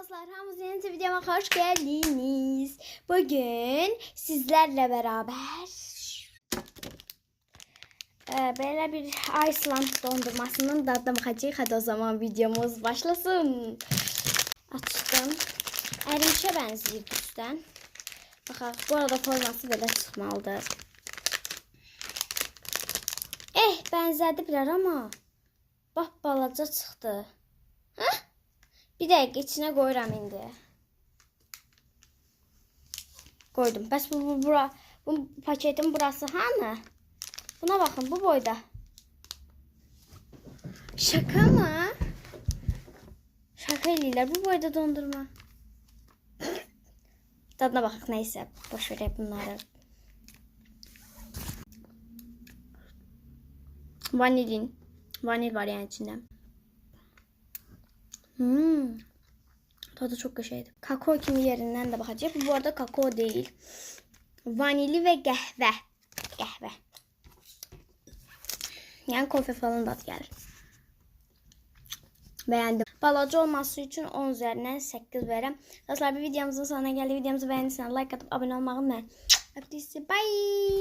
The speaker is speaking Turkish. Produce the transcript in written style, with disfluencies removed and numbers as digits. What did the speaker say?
dostlar, hamınız yeni videoma hoş geldiniz. Bugün sizlerle beraber böyle bir Iceland dondurmasının tadına bakacağız. Hadi o zaman videomuz başlasın. Açtım. Erimişe benziyor üstten. Bakalım, bu arada forması böyle çıkmalıdır. Benzedi biraz ama bak balaca çıktı. Bir dakika içine koyuram indi. Koydum. Bəs bu paketin burası hani? Buna bakın, bu boyda. Şaka mı? Şaka ediyorlar. Bu boyda dondurma. Tadına bakın, neyse. Boş ver bunları. Vanil var yani içinde. Tadı çok güzeldi. Kakao kimi yerinden de bakacağız. Bu arada kakao değil. Vanili ve kahve. Kahve. Yani kofe falan da gelir. Beğendim. Balaca olması için 10 üzerinden 8 verem. Dostlar, bir videomuzun sonuna geldi. Videomuzu beğendiyseniz like atıp abone olmayı unutmayın. Bye.